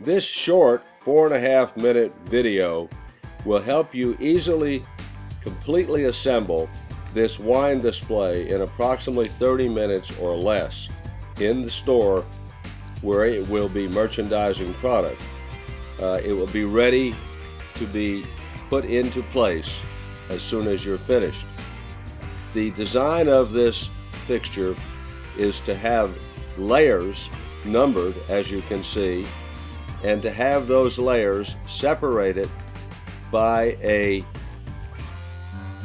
This short 4.5-minute video will help you easily completely assemble this wine display in approximately 30 minutes or less in the store where it will be merchandising product. It will be ready to be put into place as soon as you're finished. The design of this fixture is to have layers numbered, as you can see, and to have those layers separated by a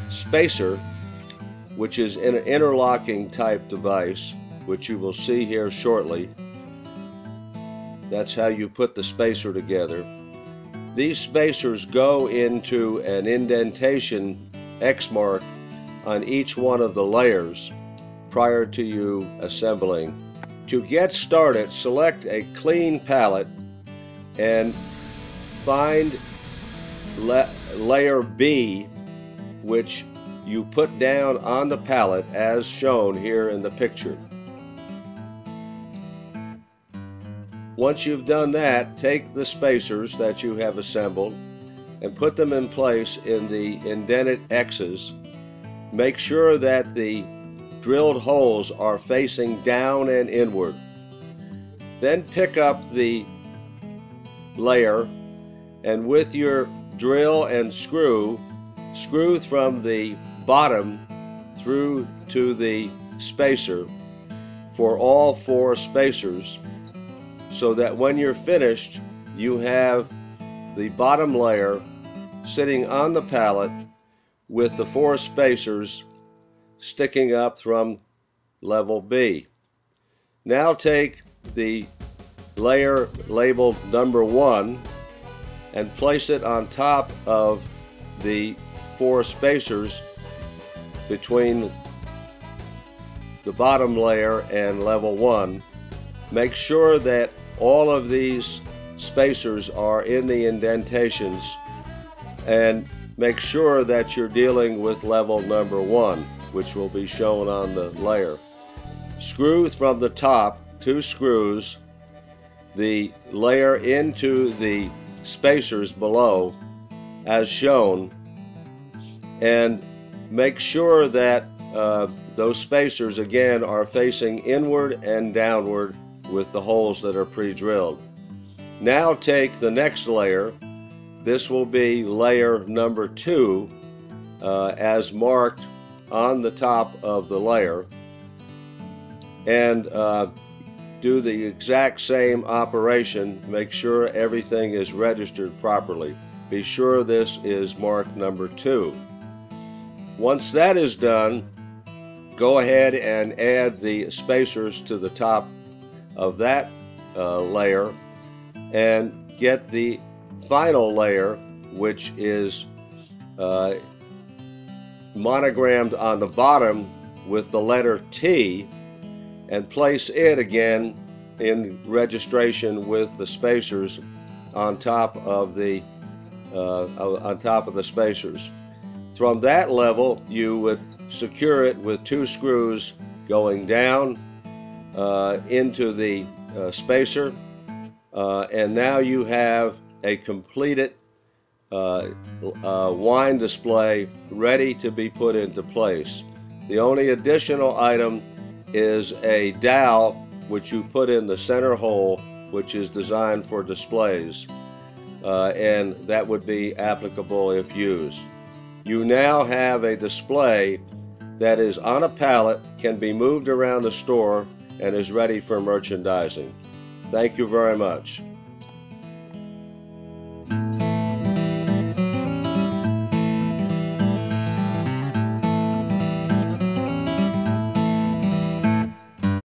spacer, which is an interlocking type device, which you will see here shortly. That's how you put the spacer together. These spacers go into an indentation X mark on each one of the layers prior to you assembling. To get started, select a clean palette and find layer B, which you put down on the palette as shown here in the picture. Once you've done that, take the spacers that you have assembled and put them in place in the indented X's. Make sure that the drilled holes are facing down and inward. Then pick up the layer and with your drill and screw from the bottom through to the spacer for all 4 spacers, so that when you're finished you have the bottom layer sitting on the pallet with the 4 spacers sticking up from level B. Now take the layer labeled number 1 and place it on top of the 4 spacers between the bottom layer and level 1. Make sure that all of these spacers are in the indentations, and make sure that you're dealing with level number 1, which will be shown on the layer. Screw from the top 2 screws the layer into the spacers below as shown, and make sure that those spacers again are facing inward and downward with the holes that are pre-drilled. Now take the next layer. This will be layer number 2 as marked on the top of the layer, and do the exact same operation. Make sure everything is registered properly. Be sure this is marked number 2. Once that is done, go ahead and add the spacers to the top of that layer and get the final layer, which is monogrammed on the bottom with the letter T, and place it again in registration with the spacers on top of the spacers. From that level, you would secure it with 2 screws going down into the spacer, and now you have a completed wine display ready to be put into place. The only additional item is a dowel, which you put in the center hole, which is designed for displays, and that would be applicable if used. You now have a display that is on a pallet, can be moved around the store, and is ready for merchandising. Thank you very much.